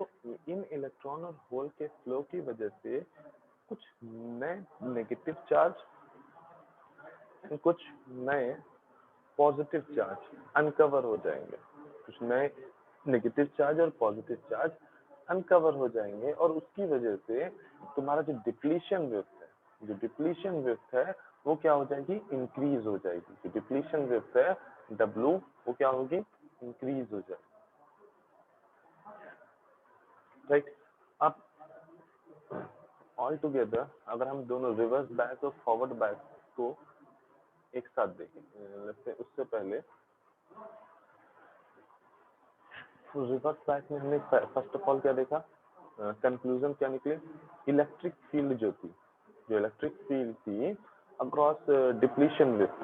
तो इन इलेक्ट्रॉन और होल के फ्लो की वजह से कुछ नए नेगेटिव चार्ज, कुछ नए पॉजिटिव चार्ज अनकवर हो जाएंगे। कुछ नए नेगेटिव चार्ज और पॉजिटिव चार्ज अनकवर हो जाएंगे, और उसकी वजह से तुम्हारा जो डिप्लीशन विड्थ है वो क्या हो जाएगी, इंक्रीज हो जाएगी। जो डिप्लीशन विड्थ है W, वो क्या होगी, इंक्रीज हो जाएगी। राइट। अब ऑल टुगेदर अगर हम दोनों रिवर्स बायस और फॉरवर्ड बायस को एक साथ देखें, उससे पहले रिवर्स बायस में हमने फर्स्ट ऑफ ऑल क्या देखा, कंक्लूजन क्या निकले, इलेक्ट्रिक फील्ड जो इलेक्ट्रिक फील्ड थी across depletion width,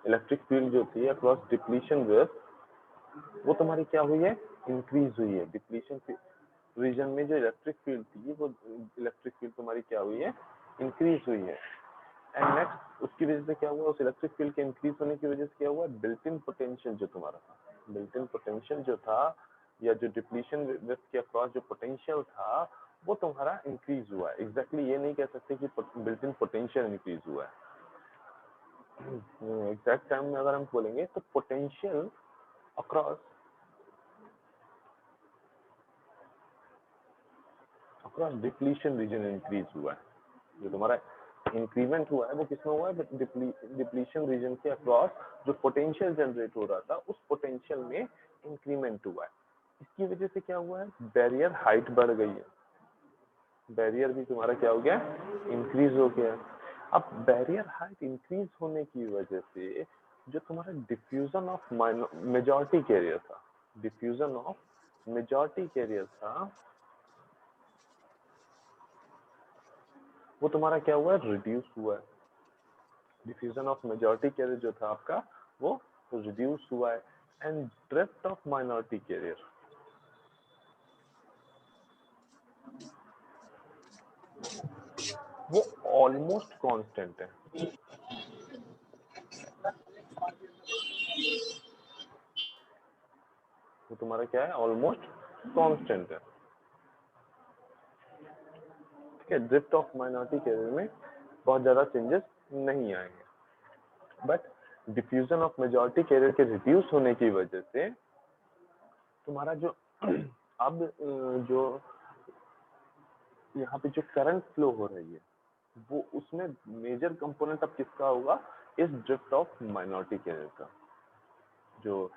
electric field जो थी अक्रॉस डिप्लीशन विड्थ, वो तुम्हारी क्या हुई है, इंक्रीज हुई है। डिप्लीशन रीजन में जो इलेक्ट्रिक फील्ड थी वो इलेक्ट्रिक फील्ड तुम्हारी क्या हुई है, इंक्रीज हुई है। एंड नेक्स्ट उसकी वजह से क्या हुआ, उस इलेक्ट्रिक फील्ड के इंक्रीज होने की वजह से क्या हुआ, बिल्ट इन पोटेंशियल जो तुम्हारा था, बिल्ट इन पोटेंशियल जो था, या जो डिप्लीशन विड्थ के अक्रॉस जो पोटेंशियल था वो तुम्हारा इंक्रीज हुआ है। एग्जैक्टली ये नहीं कह सकते कि बिल्ट इन पोटेंशियल इंक्रीज हुआ है। एग्जैक्ट टर्म में अगर हम बोलेंगे तो potential across depletion region increase हुआ है। जो तुम्हारा इंक्रीमेंट हुआ है वो किसमें हुआ है, डिप्लीशन रीजन के अक्रॉस जो पोटेंशियल जनरेट हो रहा था उस पोटेंशियल में इंक्रीमेंट हुआ है। इसकी वजह से क्या हुआ है, बैरियर हाइट बढ़ गई है, बैरियर भी तुम्हारा क्या हो गया, इंक्रीज हो गया। अब बैरियर हाइट इंक्रीज होने की वजह से जो तुम्हारा डिफ्यूजन ऑफ मेजॉरिटी कैरियर था, डिफ्यूजन ऑफ मेजॉरिटी कैरियर था, वो तुम्हारा क्या हुआ है, रिड्यूस हुआ है। डिफ्यूजन ऑफ मेजॉरिटी कैरियर जो था आपका वो रिड्यूस हुआ है। And drift of minority carrier, वो ऑलमोस्ट कांस्टेंट है। वो तुम्हारा क्या है, ऑलमोस्ट कांस्टेंट है। ठीक है, ड्रिफ्ट ऑफ माइनॉरिटी कैरियर में बहुत ज्यादा चेंजेस नहीं आएंगे, but diffusion of majority carrier के रिड्यूस होने की वजह से तुम्हारा जो अब जो यहाँ पे जो करंट फ्लो हो रही है वो उसमें मेजर कंपोनेंट अब किसका होगा, इस ड्रिफ्ट ऑफ माइनॉरिटी कैरियर का। जो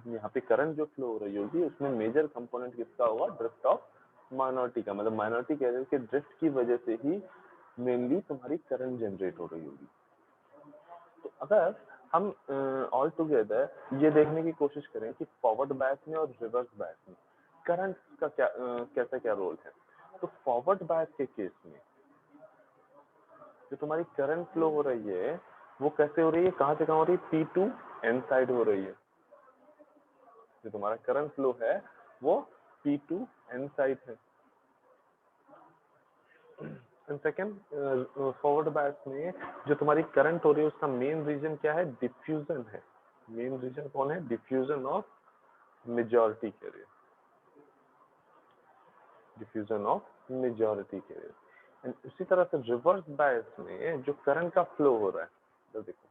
यहाँ पे करंट जो फ्लो हो रही होगी उसमें मेजर कंपोनेंट किसका होगा, ड्रिफ्ट ऑफ माइनॉरिटी का। मतलब माइनॉरिटी कैरियर के ड्रिफ्ट की वजह से ही मेनली तुम्हारी करंट जनरेट हो रही होगी। तो अगर हम ऑल टुगेदर ये देखने की कोशिश करें कि फॉरवर्ड बायस में और रिवर्स बायस में करंट का क्या कैसा क्या रोल है, तो फॉरवर्ड बायस के केस में जो तुम्हारी करंट फ्लो हो रही है वो कैसे हो रही है, कहां से कहां हो रही है, P टू N साइड हो रही है। जो तुम्हारा करंट फ्लो है वो P टू N साइड है। एंड सेकेंड, फॉरवर्ड बायस में जो तुम्हारी करंट हो रही है उसका मेन रीजन क्या है, डिफ्यूजन है। मेन रीजन कौन है, diffusion of majority carrier, diffusion of majority carrier. And उसी तरह से रिवर्स बायस में जो करंट का फ्लो हो रहा है, तो देखो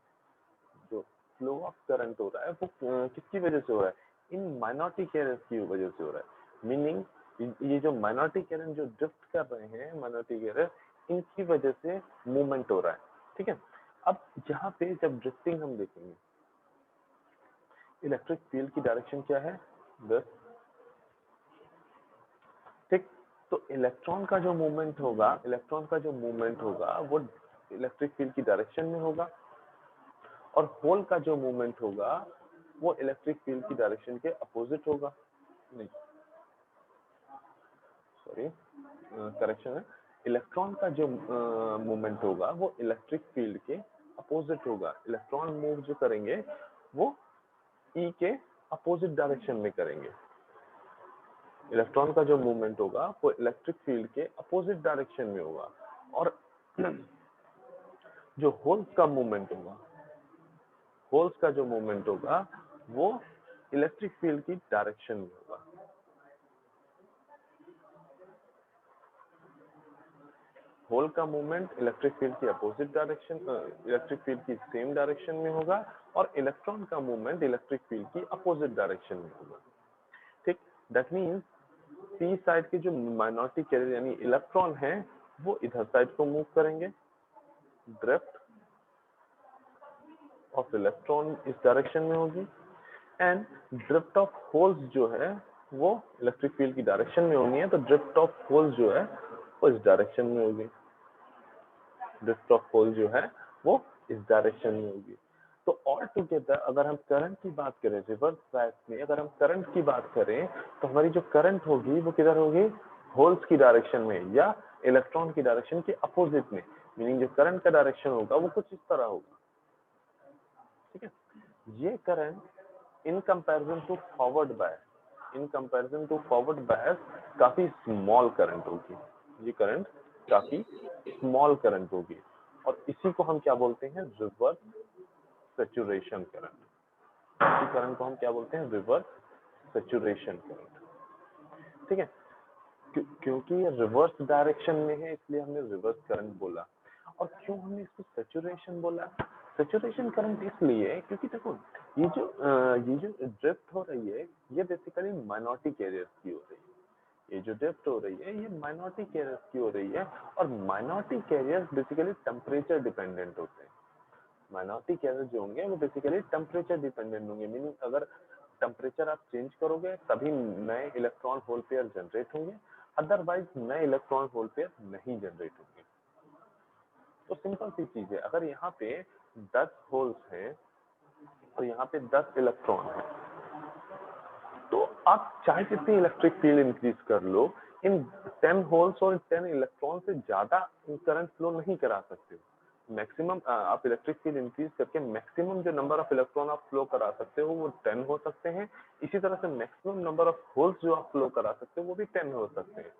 जो फ्लो ऑफ करंट हो रहा है वो किसकी वजह से हो रहा है, इन माइनॉरिटी कैरियर की वजह से हो रहा है। मीनिंग ये जो माइनॉरिटी कैरियर जो ड्रिफ्ट कर रहे हैं, माइनॉरिटी कैरियर, इनकी वजह से मूवमेंट हो रहा है। ठीक है, अब यहाँ पे जब ड्रिफ्टिंग हम देखेंगे, इलेक्ट्रिक फील्ड की डायरेक्शन क्या है, 10। ठीक, तो इलेक्ट्रॉन का जो मूवमेंट होगा, इलेक्ट्रॉन का जो मूवमेंट होगा वो इलेक्ट्रिक फील्ड की डायरेक्शन में होगा, और होल का जो मूवमेंट होगा वो इलेक्ट्रिक फील्ड की डायरेक्शन के अपोजिट होगा। नहीं, सॉरी, करेक्शन है, इलेक्ट्रॉन का जो मूवमेंट होगा वो इलेक्ट्रिक फील्ड के अपोजिट होगा। इलेक्ट्रॉन मूव जो करेंगे वो ई के अपोजिट डायरेक्शन में करेंगे। इलेक्ट्रॉन का जो मूवमेंट होगा वो इलेक्ट्रिक फील्ड के अपोजिट डायरेक्शन में होगा, और जो होल्स का मूवमेंट होगा, होल्स का जो मूवमेंट होगा वो इलेक्ट्रिक फील्ड की डायरेक्शन में होगा। होल का मूवमेंट इलेक्ट्रिक फील्ड की अपोजिट डायरेक्शन, इलेक्ट्रिक फील्ड की सेम डायरेक्शन में होगा, और इलेक्ट्रॉन का मूवमेंट इलेक्ट्रिक फील्ड की अपोजिट डायरेक्शन में होगा। ठीक, दैट मीन्स पी साइड के जो माइनॉरिटी कैरियर यानी इलेक्ट्रॉन है वो इधर साइड को मूव करेंगे, ड्रिफ्ट ऑफ इलेक्ट्रॉन इस डायरेक्शन में होगी, एंड ड्रिफ्ट ऑफ होल्स जो है वो इलेक्ट्रिक फील्ड की डायरेक्शन में होनी है, तो ड्रिफ्ट ऑफ होल्स जो है वो इस डायरेक्शन में होगी, ड्रिफ्ट ऑफ होल जो है वो इस डायरेक्शन में होगी। तो ऑल टुगेदर अगर हम करंट की बात करें, रिवर्स बायस में अगर हम करंट की बात करें, तो हमारी जो करंट होगी वो किधर होगी, होल्स की डायरेक्शन में या इलेक्ट्रॉन की डायरेक्शन के अपोजिट में, मीनिंग जो करंट का डायरेक्शन होगा वो कुछ इस तरह होगा। ठीक है, ये current in comparison to forward bias, in comparison to forward bias काफी स्मॉल करंट होगी, ये करंट काफी स्मॉल करंट होगी, और इसी को हम क्या बोलते हैं, रिवर्स सैचुरेशन करंट। इसी करंट को हम क्या बोलते हैं, रिवर्स सैचुरेशन करंट। ठीक है, क्योंकि ये रिवर्स डायरेक्शन में है इसलिए हमने रिवर्स करंट बोला। और क्यों हमने इसको सैचुरेशन बोला, सैचुरेशन करंट इसलिए क्योंकि देखो ये जो ड्रिफ्ट हो रही है ये बेसिकली माइनॉरिटी कैरियर्स की हो रही है, ये जो ड्रिफ्ट हो रही है ये माइनॉरिटी कैरियर्स की हो रही है, और minority carriers basically temperature dependent होते हैं। माइनॉरिटी कैरियर्स जो होंगे वो बेसिकली टेम्परेचर डिपेंडेंट होंगे, मीनिंग अगर टेम्परेचर आप चेंज करोगे तभी नए इलेक्ट्रॉन होल पेयर जनरेट होंगे, अदरवाइज नए इलेक्ट्रॉन होल पेयर नहीं जनरेट होंगे। तो सिंपल सी चीज है, अगर यहाँ पे 10 होल्स हैं और यहाँ पे 10 इलेक्ट्रॉन है, तो आप चाहे कितनी इलेक्ट्रिक फील्ड इंक्रीज कर लो, इन 10 होल्स और 10 इलेक्ट्रॉन से ज्यादा करंट फ्लो नहीं करा सकते हो। मैक्सिमम आप इलेक्ट्रिक फील्ड इंक्रीज करके मैक्सिमम जो नंबर ऑफ इलेक्ट्रॉन आप फ्लो करा सकते हो वो 10 हो सकते हैं, इसी तरह से मैक्सिमम नंबर ऑफ होल्स जो आप फ्लो करा सकते हो वो भी 10 हो सकते हैं।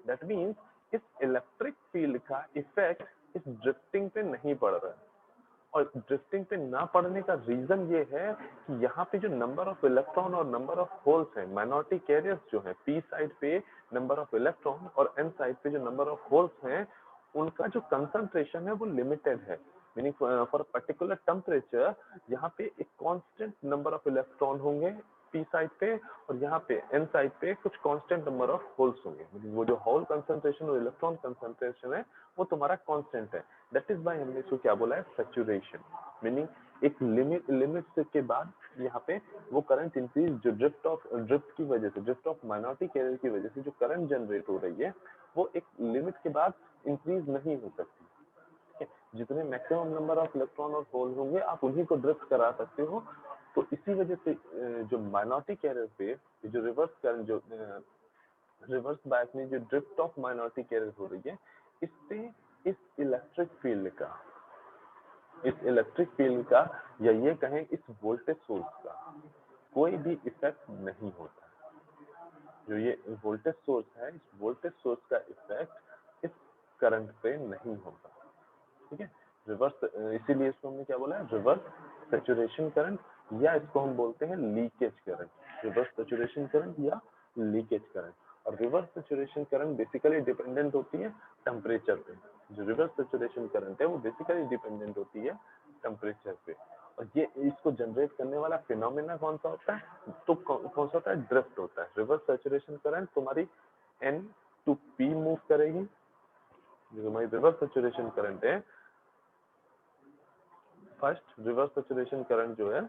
दैट मीन्स इस इलेक्ट्रिक फील्ड का इफेक्ट इस ड्रिफ्टिंग पे नहीं पड़ रहा है, और ड्रिफ्टिंग पे ना पड़ने का रीजन ये है कि यहाँ पे जो नंबर ऑफ इलेक्ट्रॉन और नंबर ऑफ होल्स हैं, माइनॉरिटी कैरियर्स जो है पी साइड पे नंबर ऑफ इलेक्ट्रॉन और एन साइड पे जो नंबर ऑफ होल्स हैं, उनका जो कंसंट्रेशन है वो लिमिटेड है, मीनिंग फॉर पर्टिकुलर टेम्परेचर यहाँ पे एक कांस्टेंट नंबर ऑफ इलेक्ट्रॉन होंगे पी साइड पे, और यहाँ पे एन साइड पे कुछ कांस्टेंट नंबर ऑफ होल्स होंगे, वो जो होल कंसंट्रेशन और इलेक्ट्रॉन कंसंट्रेशन है वो तुम्हारा कांस्टेंट है। दैट इज व्हाई हमने इसको क्या बोला है, सैचुरेशन, मीनिंग एक लिमिट के बाद यहाँ पे वो करंट इंक्रीज जो ड्रिफ्ट की वजह से, ड्रिफ्ट ऑफ माइनॉरिटी कैरियर की वजह से जो करंट जनरेट हो रही है वो एक लिमिट के बाद इंक्रीज नहीं हो सकती। जितने मैक्सिमम नंबर ऑफ इलेक्ट्रॉन और होल होंगे आप उन्हीं को ड्रिफ्ट करा सकते हो। तो इसी वजह से जो माइनॉरिटी कैरियर पे जो रिवर्स करंट जो रिवर्स बायस में जो ड्रिफ्ट ऑफ माइनॉरिटी कैरियर हो रही है, इससे इस इलेक्ट्रिक फील्ड का या ये कहें इस वोल्टेज सोर्स का कोई भी इफेक्ट नहीं होता। जो ये वोल्टेज सोर्स है, इस वोल्टेज सोर्स का इफेक्ट इस करंट पे नहीं होता। ठीक है, रिवर्स, इसीलिए इसको हमने क्या बोला है, रिवर्स सैचुरेशन करंट, या इसको हम बोलते हैं leakage current, reverse saturation current या लीकेज करंट। और reverse saturation current basically dependent होती है टेम्परेचर पे, जो रिवर्स सैचुरेशन करंट है वो बेसिकली डिपेंडेंट होती है टेम्परेचर पे। और ये इसको जनरेट करने वाला फिनोमेना कौन सा होता है, तो कौन सा होता है, ड्रिफ्ट होता है। रिवर्स सैचुरेशन करंट तुम्हारी N to P मूव करेगी, जो तुम्हारी रिवर्स सैचुरेशन करंट है, फर्स्ट रिवर्स सैचुरेशन करंट जो है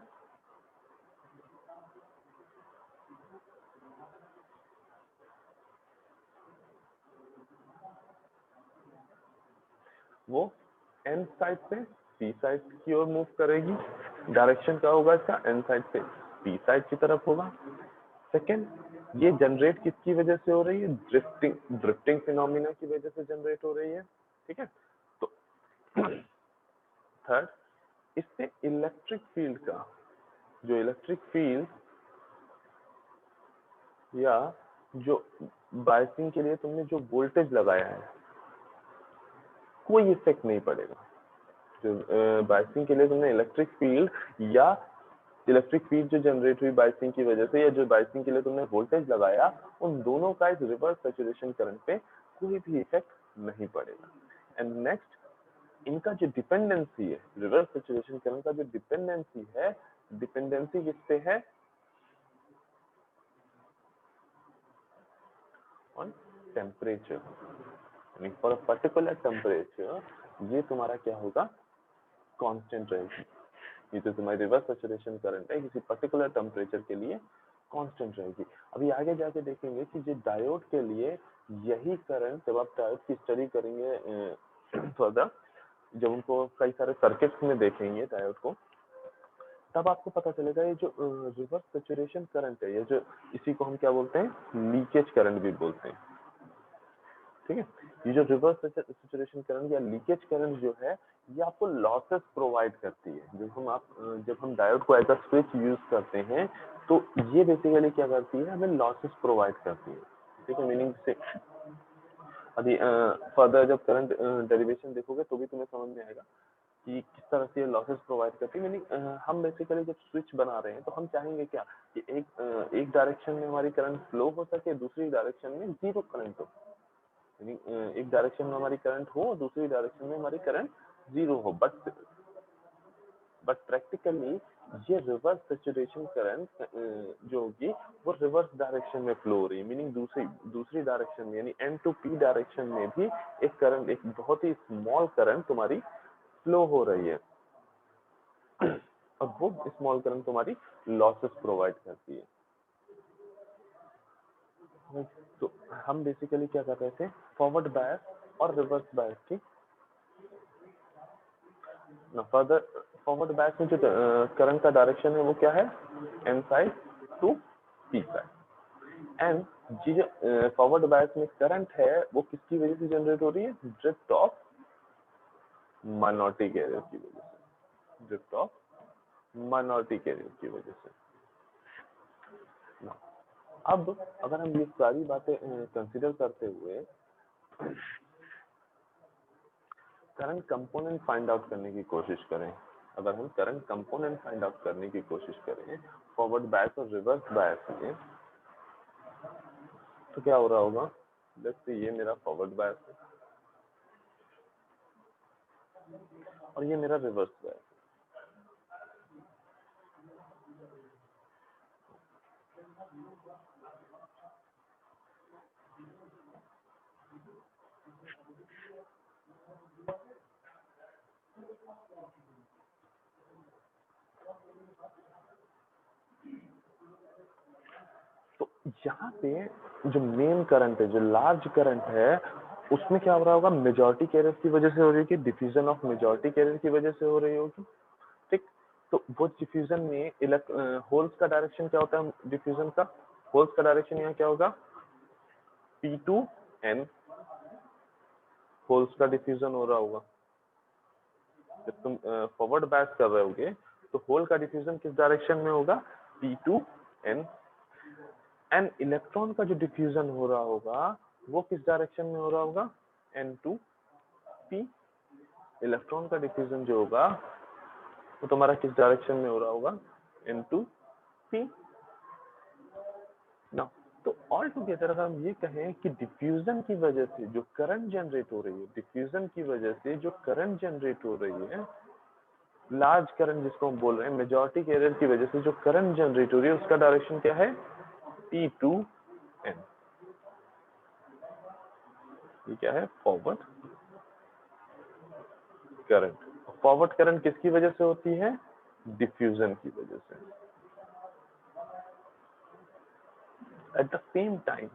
वो एन साइड से पी साइड की ओर मूव करेगी, डायरेक्शन क्या होगा इसका, एन साइड से पी साइड की तरफ होगा। सेकेंड, ये जनरेट किसकी वजह से हो रही है, ड्रिफ्टिंग फिनोमिना की वजह से जनरेट हो रही है। ठीक है, तो थर्ड, इससे इलेक्ट्रिक फील्ड का जो इलेक्ट्रिक फील्ड या जो बायसिंग के लिए तुमने जो वोल्टेज लगाया है कोई इफेक्ट नहीं पड़ेगा। जो बायसिंग के लिए तुमने इलेक्ट्रिक फील्ड जो जनरेट हुई बायसिंग की वजह से, या जो बायसिंग के लिए तुमने वोल्टेज लगाया, उन दोनों का इस रिवर्स सैचुरेशन करंट पे कोई भी इफेक्ट नहीं पड़ेगा। एंड नेक्स्ट इनका जो डिपेंडेंसी है, रिवर्स सैचुरेशन करंट का जो डिपेंडेंसी है, डिपेंडेंसी किस पे है? On temperature. यानी फॉर अ पर्टिकुलर टेम्परेचर ये तुम्हारा क्या होगा? कांस्टेंट रहेगी। ये तो तुम्हारी रिवर्स सैचुरेशन करंट है, किसी पर्टिकुलर टेम्परेचर के लिए कांस्टेंट रहेगी। अभी आगे जाके देखेंगे कि जो डायोड के लिए यही करंट, जब आप डायोड की स्टडी करेंगे फर्दर, जब उनको कई सारे सर्किट्स में देखेंगे डायोड को, तब आपको पता चलेगा ये जो रिवर्स सैचुरेशन करंट है, ये जो इसी को हम क्या बोलते हैं? लीकेज करंट भी बोलते हैं। ठीक है, ये जो रिवर्स सैचुरेशन करंट या लीकेज करंट जो है, ये आपको लॉसेस प्रोवाइड करती है। जब हम डायोड को एज अ स्विच यूज करते हैं, तो ये बेसिकली क्या करती है? हमें लॉसेस प्रोवाइड करती है। ठीक है, मीनिंग से अभी फर्दर जब करंट डेरिवेशन देखोगे तो भी तुम्हें समझ में आएगा कि किस तरह से लॉसेस प्रोवाइड करती है। मीनिंग हम बेसिकली जब स्विच बना रहे हैं तो हम चाहेंगे क्या कि एक डायरेक्शन में हमारी करंट फ्लो हो सके, दूसरी डायरेक्शन में जीरो करंट हो। एक डायरेक्शन में हमारी करंट हो और दूसरी डायरेक्शन में हमारी करंट जीरो हो, बट प्रैक्टिकली ये रिवर्स सैचुरेशन करंट जो होगी वो रिवर्स डायरेक्शन में फ्लो हो रही है। मीनिंग दूसरी डायरेक्शन में, यानी एन टू पी डायरेक्शन में भी एक करंट, एक बहुत ही स्मॉल करंट तुम्हारी फ्लो हो रही है, और वो स्मॉल करंट तुम्हारी लॉसेस प्रोवाइड करती है। तो हम बेसिकली क्या कर रहे थे? फॉरवर्ड बायस और रिवर्स बायस की फर्दर। फॉरवर्ड बायस में जो करंट का डायरेक्शन है वो क्या है? N side to P side. And जी जो फॉरवर्ड बायस में करंट है वो किसकी वजह से जनरेट हो रही है? ड्रिफ्ट ऑफ माइनॉरिटी कैरियर की वजह से, ड्रिफ्ट ऑफ माइनॉरिटी कैरियर की वजह से। अब अगर हम ये सारी बातें कंसिडर करते हुए करंट कंपोनेंट फाइंड आउट करने की कोशिश करें, अगर हम करंट कंपोनेंट फाइंड आउट करने की कोशिश करें फॉरवर्ड बायस और रिवर्स बायस में, तो क्या हो रहा होगा? लेट्स से ये मेरा फॉरवर्ड बायस है और ये मेरा रिवर्स बायस है। तो यहाँ पे जो मेन करंट है, जो लार्ज करंट है, उसमें क्या हो रहा होगा? मेजॉरिटी कैरियर की वजह से हो रही होगी, डिफ्यूजन ऑफ मेजॉरिटी कैरियर की वजह से हो रही होगी। ठीक, तो वो डिफ्यूजन में होल्स का डायरेक्शन क्या होता है? डिफ्यूजन का होल्स का डायरेक्शन यहाँ क्या होगा? P2N होल्स का डिफ्यूजन हो रहा होगा। जब तुम फॉरवर्ड बायस कर रहे होगे तो होल का डिफ्यूजन किस डायरेक्शन में होगा? P2N। एंड इलेक्ट्रॉन का जो डिफ्यूजन हो रहा होगा वो किस डायरेक्शन में हो रहा होगा? N2P। इलेक्ट्रॉन का डिफ्यूजन जो होगा वो तुम्हारा किस डायरेक्शन में हो रहा होगा? N2P। ना, तो ऑल टुगेदर अगर हम ये कहें कि डिफ्यूजन की वजह से जो करंट जनरेट हो रही है, डिफ्यूजन की वजह से जो करंट जनरेट हो रही है, लार्ज करंट जिसको हम बोल रहे हैं, मेजॉरिटी कैरियर की वजह से जो करंट जनरेट हो रही है उसका डायरेक्शन क्या है? P2N। ये क्या है? Forward current. फॉरवर्ड करंट किसकी वजह से होती है? डिफ्यूजन की वजह से। एट द सेम टाइम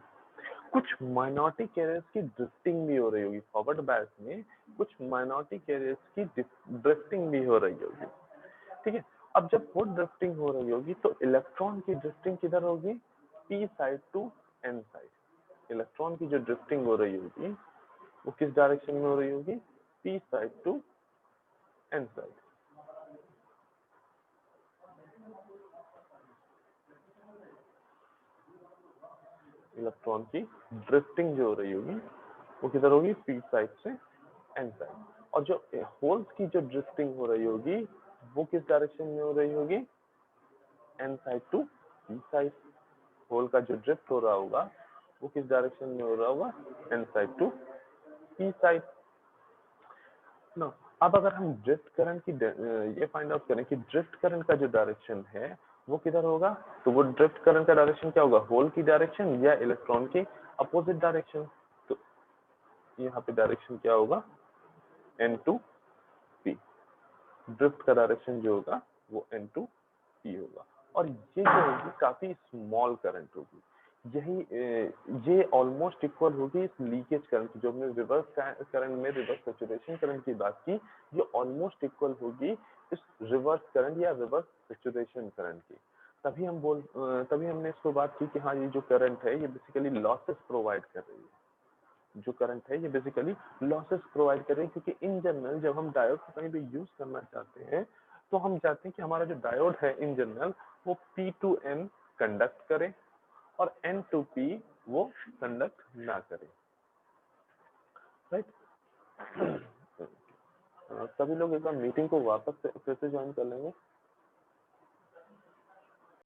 कुछ माइनॉरिटी कैरियर्स की ड्रिफ्टिंग भी हो रही होगी। फॉरवर्ड बायस में कुछ माइनॉरिटी कैरियर्स की ड्रिफ्टिंग भी हो रही होगी। ठीक है, अब जब वो ड्रिफ्टिंग हो रही होगी तो इलेक्ट्रॉन की ड्रिफ्टिंग किधर होगी? P side to N side. Electron की जो ड्रिफ्टिंग हो रही होगी वो किस डायरेक्शन में हो रही होगी? P side to N side. Electron की ड्रिफ्टिंग जो हो रही होगी वो किधर होगी? पी साइड से एन साइड। और जो होल्स की जो ड्रिफ्टिंग हो रही होगी वो किस डायरेक्शन में हो रही होगी? N side to P side. Hole का जो ड्रिफ्ट हो रहा होगा वो किस डायरेक्शन में हो रहा होगा? N side to P side. ना। अब अगर हम ड्रिफ्ट करंट की ये फाइंड आउट करें कि ड्रिफ्ट करंट का जो डायरेक्शन है वो किधर होगा, तो वो ड्रिफ्ट करंट का डायरेक्शन क्या होगा, होल की डायरेक्शन या इलेक्ट्रॉन की अपोजिट डायरेक्शन। तो यहाँ पे डायरेक्शन क्या होगा, N2P। ड्रिफ्ट का डायरेक्शन जो होगा वो N2P होगा। और ये जो होगी काफी स्मॉल करंट होगी, यही ये ऑलमोस्ट इक्वल होगी इस लीकेज करंट जो हमने रिवर्स करंट में रिवर्स सैचुरेशन करंट की बात की, ये ऑलमोस्ट इक्वल होगी इस रिवर्स करंट या रिवर्स सैचुरेशन करंट की। तभी हमने इसको बात की कि हाँ ये जो करंट है ये बेसिकली लॉसेस प्रोवाइड कर रही है। जो करंट है ये बेसिकली लॉसेस प्रोवाइड कर रही है, क्योंकि इन जनरल जब हम डायोड को कहीं भी यूज करना चाहते हैं तो हम चाहते हैं कि हमारा जो डायोड है इन जनरल वो P2N कंडक्ट करे और N2P वो कंडक्ट ना करे, राइट। सभी लोग एक बार मीटिंग को वापस से फिर से ज्वाइन कर लेंगे।